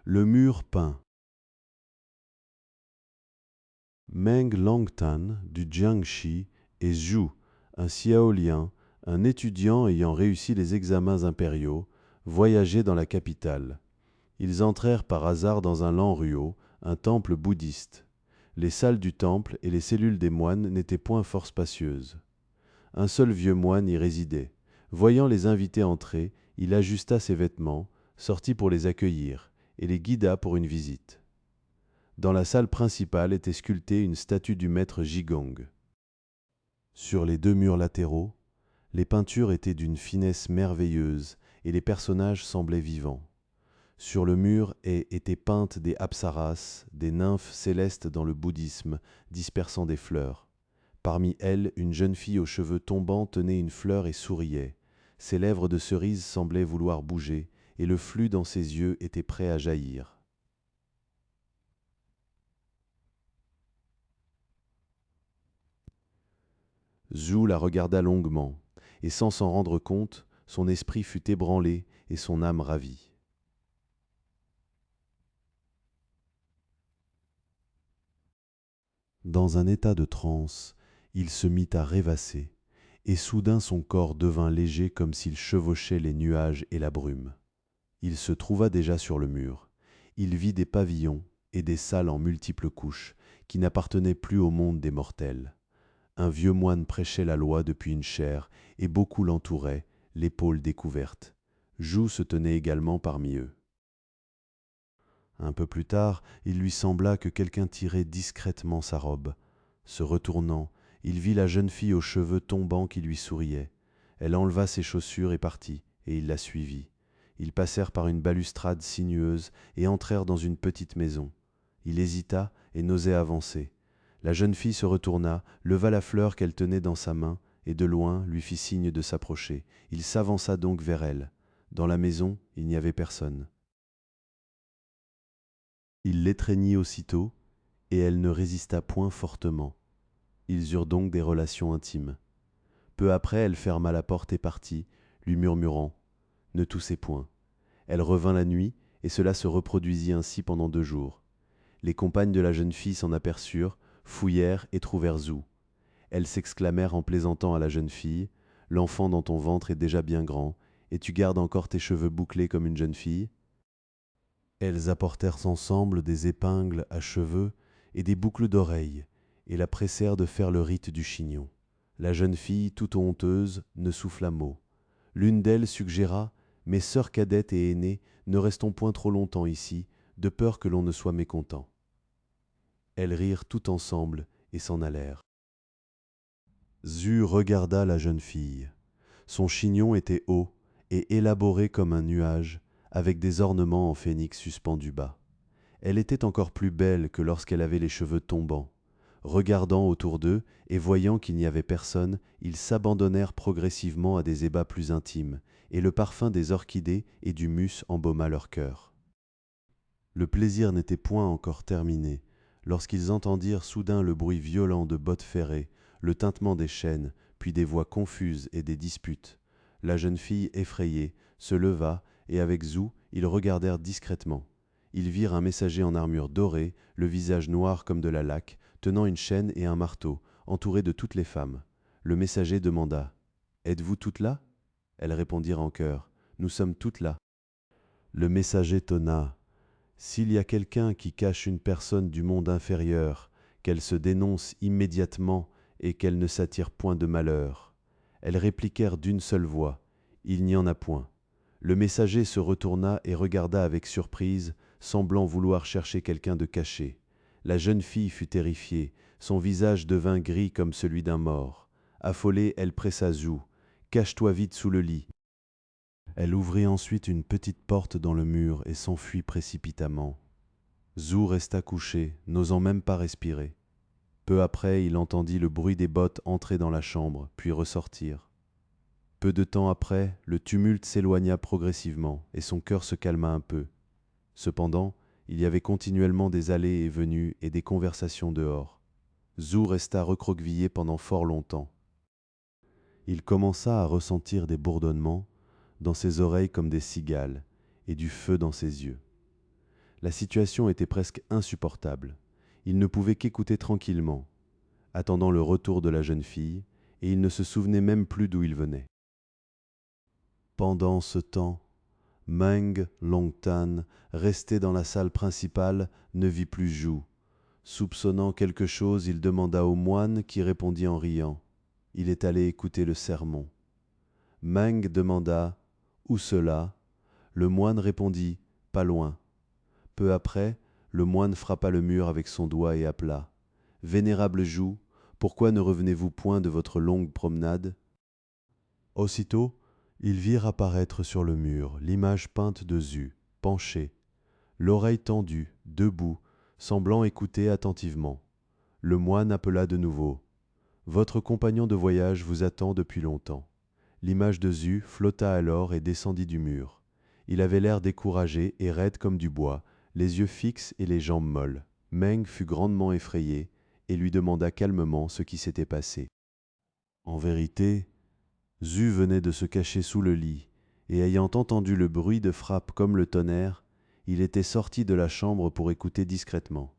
Le mur peint. Meng Langtan du Jiangxi et Zhu, un Xiaolien, un étudiant ayant réussi les examens impériaux, voyageaient dans la capitale. Ils entrèrent par hasard dans un lent ruau, un temple bouddhiste. Les salles du temple et les cellules des moines n'étaient point fort spacieuses. Un seul vieux moine y résidait. Voyant les invités entrer, il ajusta ses vêtements, sortit pour les accueillir, et les guida pour une visite. Dans la salle principale était sculptée une statue du maître Jigong. Sur les deux murs latéraux, les peintures étaient d'une finesse merveilleuse et les personnages semblaient vivants. Sur le mur étaient peintes des apsaras, des nymphes célestes dans le bouddhisme, dispersant des fleurs. Parmi elles, une jeune fille aux cheveux tombants tenait une fleur et souriait. Ses lèvres de cerise semblaient vouloir bouger, et le flux dans ses yeux était prêt à jaillir. Zhu la regarda longuement, et sans s'en rendre compte, son esprit fut ébranlé et son âme ravie. Dans un état de transe, il se mit à rêvasser, et soudain son corps devint léger comme s'il chevauchait les nuages et la brume. Il se trouva déjà sur le mur. Il vit des pavillons et des salles en multiples couches, qui n'appartenaient plus au monde des mortels. Un vieux moine prêchait la loi depuis une chaire, et beaucoup l'entouraient, l'épaule découverte. Zhu se tenait également parmi eux. Un peu plus tard, il lui sembla que quelqu'un tirait discrètement sa robe. Se retournant, il vit la jeune fille aux cheveux tombants qui lui souriait. Elle enleva ses chaussures et partit, et il la suivit. Ils passèrent par une balustrade sinueuse et entrèrent dans une petite maison. Il hésita et n'osait avancer. La jeune fille se retourna, leva la fleur qu'elle tenait dans sa main, et de loin lui fit signe de s'approcher. Il s'avança donc vers elle. Dans la maison, il n'y avait personne. Il l'étreignit aussitôt, et elle ne résista point fortement. Ils eurent donc des relations intimes. Peu après, elle ferma la porte et partit, lui murmurant « Ne toussez point ». Elle revint la nuit, et cela se reproduisit ainsi pendant 2 jours. Les compagnes de la jeune fille s'en aperçurent, fouillèrent et trouvèrent Zhu. Elles s'exclamèrent en plaisantant à la jeune fille « L'enfant dans ton ventre est déjà bien grand, et tu gardes encore tes cheveux bouclés comme une jeune fille ?» Elles apportèrent ensemble des épingles à cheveux et des boucles d'oreilles, et la pressèrent de faire le rite du chignon. La jeune fille, toute honteuse, ne souffla mot. L'une d'elles suggéra « Mes sœurs cadettes et aînées, ne restons point trop longtemps ici, de peur que l'on ne soit mécontent. » Elles rirent toutes ensemble et s'en allèrent. Zhu regarda la jeune fille. Son chignon était haut et élaboré comme un nuage, avec des ornements en phénix suspendus bas. Elle était encore plus belle que lorsqu'elle avait les cheveux tombants. Regardant autour d'eux et voyant qu'il n'y avait personne, ils s'abandonnèrent progressivement à des ébats plus intimes, et le parfum des orchidées et du mus embauma leur cœur. Le plaisir n'était point encore terminé, lorsqu'ils entendirent soudain le bruit violent de bottes ferrées, le tintement des chaînes, puis des voix confuses et des disputes. La jeune fille, effrayée, se leva, et avec Zhu, ils regardèrent discrètement. Ils virent un messager en armure dorée, le visage noir comme de la laque, tenant une chaîne et un marteau, entouré de toutes les femmes. Le messager demanda « Êtes-vous toutes là ?» Elles répondirent en chœur « Nous sommes toutes là. » Le messager tonna « S'il y a quelqu'un qui cache une personne du monde inférieur, qu'elle se dénonce immédiatement et qu'elle ne s'attire point de malheur. » Elles répliquèrent d'une seule voix « Il n'y en a point. » Le messager se retourna et regarda avec surprise, semblant vouloir chercher quelqu'un de caché. La jeune fille fut terrifiée, son visage devint gris comme celui d'un mort. Affolée, elle pressa Zhu. « Cache-toi vite sous le lit. » Elle ouvrit ensuite une petite porte dans le mur et s'enfuit précipitamment. Zhu resta couché, n'osant même pas respirer. Peu après, il entendit le bruit des bottes entrer dans la chambre, puis ressortir. Peu de temps après, le tumulte s'éloigna progressivement et son cœur se calma un peu. Cependant, il y avait continuellement des allées et venues et des conversations dehors. Zhu resta recroquevillé pendant fort longtemps. Il commença à ressentir des bourdonnements, dans ses oreilles comme des cigales, et du feu dans ses yeux. La situation était presque insupportable. Il ne pouvait qu'écouter tranquillement, attendant le retour de la jeune fille, et il ne se souvenait même plus d'où il venait. Pendant ce temps, Meng Longtan, resté dans la salle principale, ne vit plus Zhu. Soupçonnant quelque chose, il demanda au moine qui répondit en riant. Il est allé écouter le sermon. Meng demanda « Où cela ?» Le moine répondit « Pas loin ». Peu après, le moine frappa le mur avec son doigt et appela « Vénérable Zhu, pourquoi ne revenez-vous point de votre longue promenade ?» Aussitôt, ils virent apparaître sur le mur l'image peinte de Zhu, penché, l'oreille tendue, debout, semblant écouter attentivement. Le moine appela de nouveau. « Votre compagnon de voyage vous attend depuis longtemps. » L'image de Zhu flotta alors et descendit du mur. Il avait l'air découragé et raide comme du bois, les yeux fixes et les jambes molles. Meng fut grandement effrayé et lui demanda calmement ce qui s'était passé. En vérité, Zhu venait de se cacher sous le lit, et ayant entendu le bruit de frappe comme le tonnerre, il était sorti de la chambre pour écouter discrètement.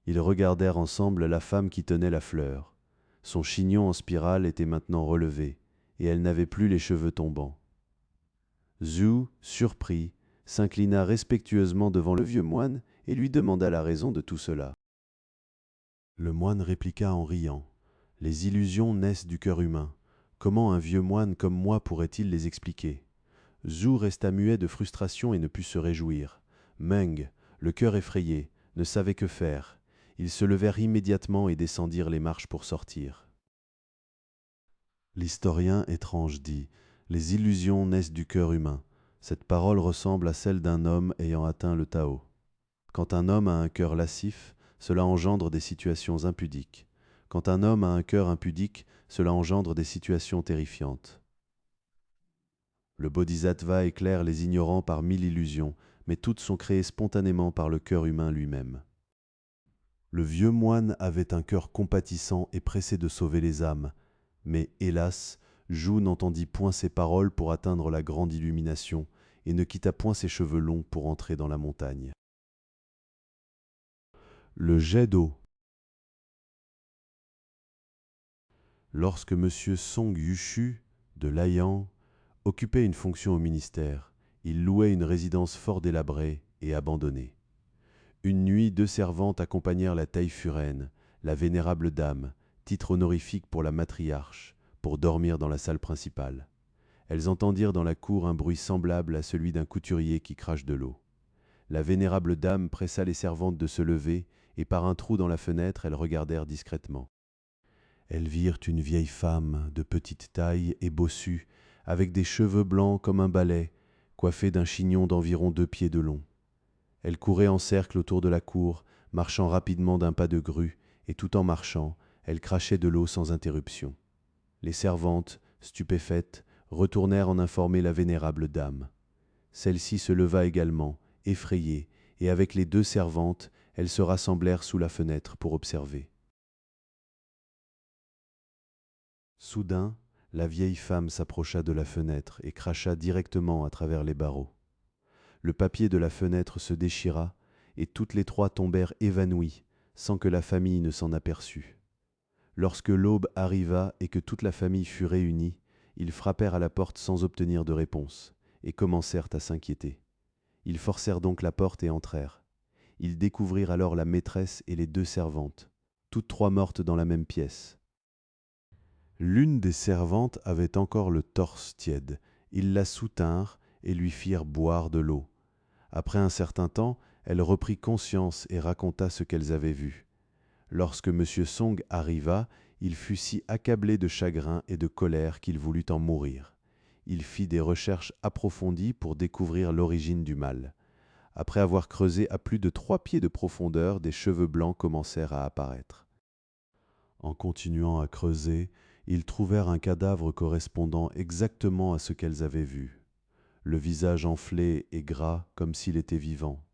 Ils regardèrent ensemble la femme qui tenait la fleur. Son chignon en spirale était maintenant relevé, et elle n'avait plus les cheveux tombants. Zhu, surpris, s'inclina respectueusement devant le vieux moine et lui demanda la raison de tout cela. Le moine répliqua en riant. « Les illusions naissent du cœur humain. Comment un vieux moine comme moi pourrait-il les expliquer ?» Zhu resta muet de frustration et ne put se réjouir. Meng, le cœur effrayé, ne savait que faire. Ils se levèrent immédiatement et descendirent les marches pour sortir. L'historien étrange dit « Les illusions naissent du cœur humain. Cette parole ressemble à celle d'un homme ayant atteint le Tao. Quand un homme a un cœur lascif, cela engendre des situations impudiques. Quand un homme a un cœur impudique, cela engendre des situations terrifiantes. Le bodhisattva éclaire les ignorants par 1000 illusions, mais toutes sont créées spontanément par le cœur humain lui-même. » Le vieux moine avait un cœur compatissant et pressé de sauver les âmes, mais hélas, Zhu n'entendit point ces paroles pour atteindre la grande illumination et ne quitta point ses cheveux longs pour entrer dans la montagne. Le jet d'eau. Lorsque M. Song Yushu de Laiyang occupait une fonction au ministère, il louait une résidence fort délabrée et abandonnée. Une nuit, 2 servantes accompagnèrent la Taille-Furaine, la vénérable dame, titre honorifique pour la matriarche, pour dormir dans la salle principale. Elles entendirent dans la cour un bruit semblable à celui d'un couturier qui crache de l'eau. La vénérable dame pressa les servantes de se lever, et par un trou dans la fenêtre, elles regardèrent discrètement. Elles virent une vieille femme de petite taille et bossue, avec des cheveux blancs comme un balai, coiffée d'un chignon d'environ 2 pieds de long. Elle courait en cercle autour de la cour, marchant rapidement d'un pas de grue, et tout en marchant, elle crachait de l'eau sans interruption. Les servantes, stupéfaites, retournèrent en informer la vénérable dame. Celle-ci se leva également, effrayée, et avec les 2 servantes, elles se rassemblèrent sous la fenêtre pour observer. Soudain, la vieille femme s'approcha de la fenêtre et cracha directement à travers les barreaux. Le papier de la fenêtre se déchira, et toutes les 3 tombèrent évanouies, sans que la famille ne s'en aperçût. Lorsque l'aube arriva et que toute la famille fut réunie, ils frappèrent à la porte sans obtenir de réponse, et commencèrent à s'inquiéter. Ils forcèrent donc la porte et entrèrent. Ils découvrirent alors la maîtresse et les 2 servantes, toutes 3 mortes dans la même pièce. L'une des servantes avait encore le torse tiède. Ils la soutinrent et lui firent boire de l'eau. Après un certain temps, elle reprit conscience et raconta ce qu'elles avaient vu. Lorsque M. Song arriva, il fut si accablé de chagrin et de colère qu'il voulut en mourir. Il fit des recherches approfondies pour découvrir l'origine du mal. Après avoir creusé à plus de 3 pieds de profondeur, des cheveux blancs commencèrent à apparaître. En continuant à creuser, ils trouvèrent un cadavre correspondant exactement à ce qu'elles avaient vu. Le visage enflé et gras comme s'il était vivant.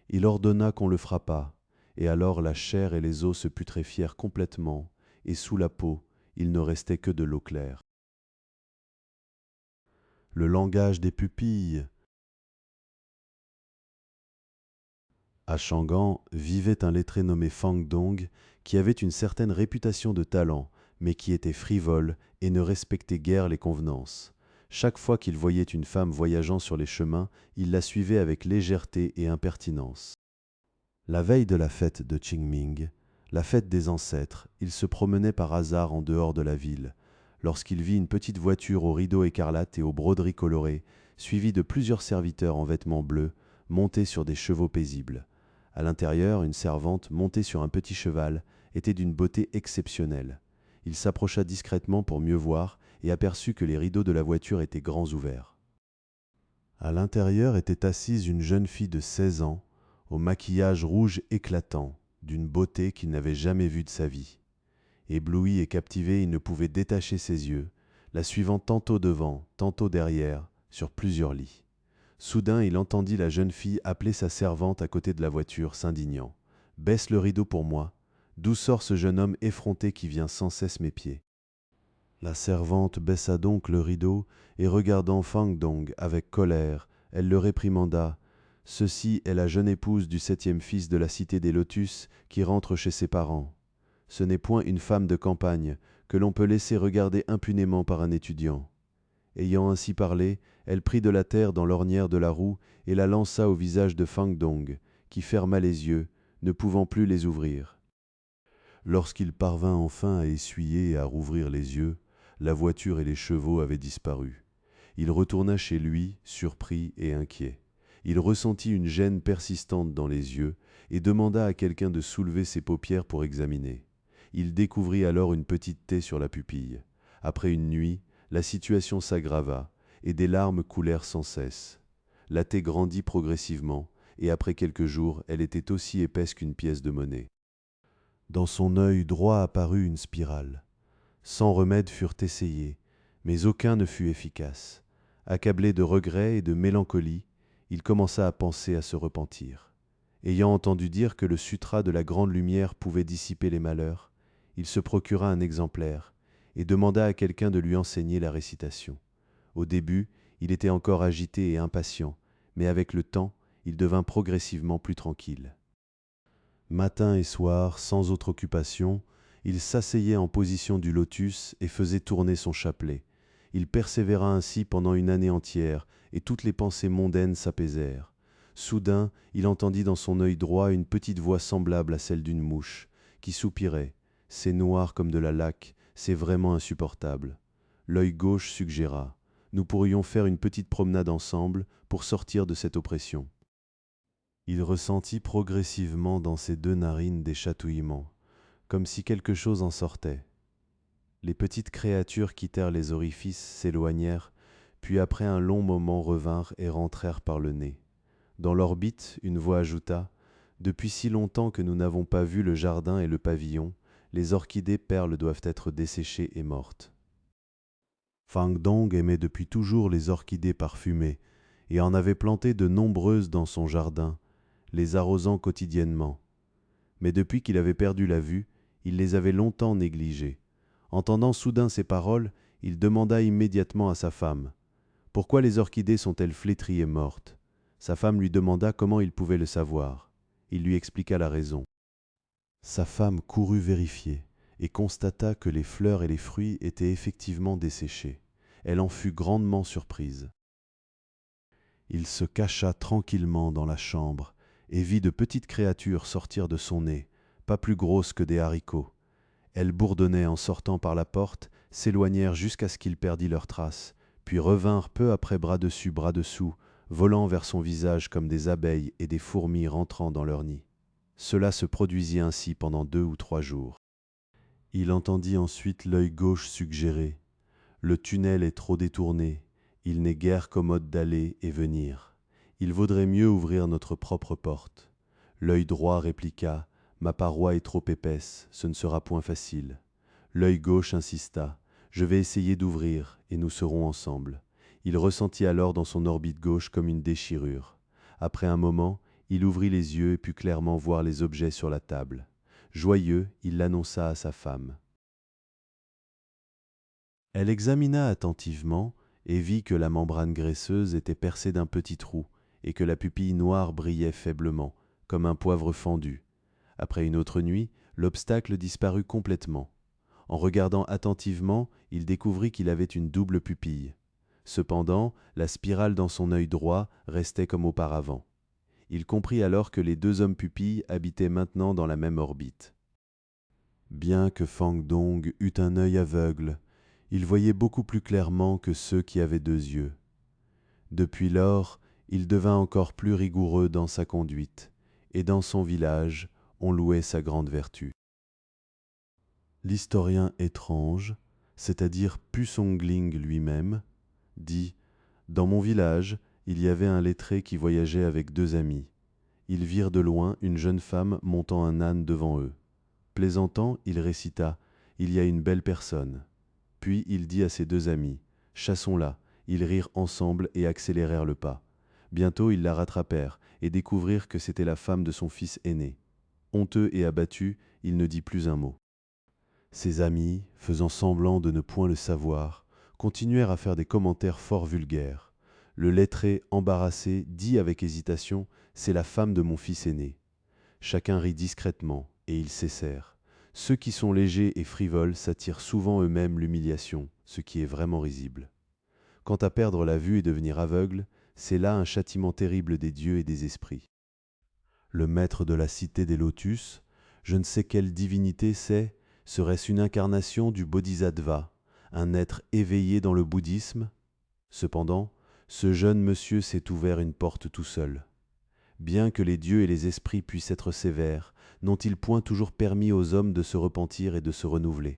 Il ordonna qu'on le frappât, et alors la chair et les os se putréfièrent complètement, et sous la peau, il ne restait que de l'eau claire. Le langage des pupilles, À Chang'an vivait un lettré nommé Fang Dong qui avait une certaine réputation de talent, mais qui était frivole et ne respectait guère les convenances. Chaque fois qu'il voyait une femme voyageant sur les chemins, il la suivait avec légèreté et impertinence. La veille de la fête de Qingming, la fête des ancêtres, il se promenait par hasard en dehors de la ville, lorsqu'il vit une petite voiture aux rideaux écarlates et aux broderies colorées, suivie de plusieurs serviteurs en vêtements bleus, montés sur des chevaux paisibles. À l'intérieur, une servante, montée sur un petit cheval, était d'une beauté exceptionnelle. Il s'approcha discrètement pour mieux voir et aperçut que les rideaux de la voiture étaient grands ouverts. À l'intérieur était assise une jeune fille de 16 ans, au maquillage rouge éclatant, d'une beauté qu'il n'avait jamais vue de sa vie. Ébloui et captivé, il ne pouvait détacher ses yeux, la suivant tantôt devant, tantôt derrière, sur plusieurs lits. Soudain, il entendit la jeune fille appeler sa servante à côté de la voiture, s'indignant. « Baisse le rideau pour moi. D'où sort ce jeune homme effronté qui vient sans cesse m'épier ?» La servante baissa donc le rideau, et regardant Fang Dong avec colère, elle le réprimanda. « Ceci est la jeune épouse du 7e fils de la cité des Lotus qui rentre chez ses parents. Ce n'est point une femme de campagne que l'on peut laisser regarder impunément par un étudiant. » Ayant ainsi parlé, elle prit de la terre dans l'ornière de la roue et la lança au visage de Fang Dong, qui ferma les yeux, ne pouvant plus les ouvrir. Lorsqu'il parvint enfin à essuyer et à rouvrir les yeux, la voiture et les chevaux avaient disparu. Il retourna chez lui, surpris et inquiet. Il ressentit une gêne persistante dans les yeux et demanda à quelqu'un de soulever ses paupières pour examiner. Il découvrit alors une petite taie sur la pupille. Après une nuit, la situation s'aggrava et des larmes coulèrent sans cesse. La taie grandit progressivement et après quelques jours, elle était aussi épaisse qu'une pièce de monnaie. Dans son œil droit apparut une spirale. 100 remèdes furent essayés, mais aucun ne fut efficace. Accablé de regrets et de mélancolie, il commença à penser à se repentir. Ayant entendu dire que le sutra de la grande lumière pouvait dissiper les malheurs, il se procura un exemplaire et demanda à quelqu'un de lui enseigner la récitation. Au début, il était encore agité et impatient, mais avec le temps, il devint progressivement plus tranquille. Matin et soir, sans autre occupation, il s'asseyait en position du lotus et faisait tourner son chapelet. Il persévéra ainsi pendant une année entière, et toutes les pensées mondaines s'apaisèrent. Soudain, il entendit dans son œil droit une petite voix semblable à celle d'une mouche, qui soupirait. « C'est noir comme de la laque, c'est vraiment insupportable. » L'œil gauche suggéra. « Nous pourrions faire une petite promenade ensemble pour sortir de cette oppression. » Il ressentit progressivement dans ses 2 narines des chatouillements, comme si quelque chose en sortait. Les petites créatures quittèrent les orifices, s'éloignèrent, puis après un long moment revinrent et rentrèrent par le nez. Dans l'orbite, une voix ajouta « Depuis si longtemps que nous n'avons pas vu le jardin et le pavillon, les orchidées perles doivent être desséchées et mortes. » Fang Dong aimait depuis toujours les orchidées parfumées et en avait planté de nombreuses dans son jardin, les arrosant quotidiennement. Mais depuis qu'il avait perdu la vue, il les avait longtemps négligées. Entendant soudain ces paroles, il demanda immédiatement à sa femme « Pourquoi les orchidées sont-elles flétries et mortes ?» Sa femme lui demanda comment il pouvait le savoir. Il lui expliqua la raison. Sa femme courut vérifier et constata que les fleurs et les fruits étaient effectivement desséchés. Elle en fut grandement surprise. Il se cacha tranquillement dans la chambre et vit de petites créatures sortir de son nez, pas plus grosses que des haricots. Elles bourdonnaient en sortant par la porte, s'éloignèrent jusqu'à ce qu'il perdît leurs traces, puis revinrent peu après bras dessus, bras dessous, volant vers son visage comme des abeilles et des fourmis rentrant dans leur nid. Cela se produisit ainsi pendant 2 ou 3 jours. Il entendit ensuite l'œil gauche suggérer « Le tunnel est trop détourné, il n'est guère commode d'aller et venir. Il vaudrait mieux ouvrir notre propre porte. » L'œil droit répliqua « Ma paroi est trop épaisse, ce ne sera point facile. » L'œil gauche insista « Je vais essayer d'ouvrir, et nous serons ensemble. » Il ressentit alors dans son orbite gauche comme une déchirure. Après un moment, il ouvrit les yeux et put clairement voir les objets sur la table. Joyeux, il l'annonça à sa femme. Elle examina attentivement et vit que la membrane graisseuse était percée d'un petit trou et que la pupille noire brillait faiblement, comme un poivre fendu. Après une autre nuit, l'obstacle disparut complètement. En regardant attentivement, il découvrit qu'il avait une double pupille. Cependant, la spirale dans son œil droit restait comme auparavant. Il comprit alors que les deux hommes pupilles habitaient maintenant dans la même orbite. Bien que Fang Dong eût un œil aveugle, il voyait beaucoup plus clairement que ceux qui avaient deux yeux. Depuis lors, il devint encore plus rigoureux dans sa conduite, et dans son village, on louait sa grande vertu. L'historien étrange, c'est-à-dire Pusongling lui-même, dit « Dans mon village, il y avait un lettré qui voyageait avec deux amis. Ils virent de loin une jeune femme montant un âne devant eux. Plaisantant, il récita « Il y a une belle personne ». Puis il dit à ses deux amis « Chassons-la ». Ils rirent ensemble et accélérèrent le pas. Bientôt ils la rattrapèrent et découvrirent que c'était la femme de son fils aîné. Honteux et abattu, il ne dit plus un mot. Ses amis, faisant semblant de ne point le savoir, continuèrent à faire des commentaires fort vulgaires. Le lettré, embarrassé, dit avec hésitation « C'est la femme de mon fils aîné ». Chacun rit discrètement, et ils cessèrent. Ceux qui sont légers et frivoles s'attirent souvent eux-mêmes l'humiliation, ce qui est vraiment risible. Quant à perdre la vue et devenir aveugle, c'est là un châtiment terrible des dieux et des esprits. Le maître de la cité des lotus, je ne sais quelle divinité c'est, serait-ce une incarnation du Bodhisattva, un être éveillé dans le bouddhisme? Cependant, ce jeune monsieur s'est ouvert une porte tout seul. Bien que les dieux et les esprits puissent être sévères, n'ont-ils point toujours permis aux hommes de se repentir et de se renouveler?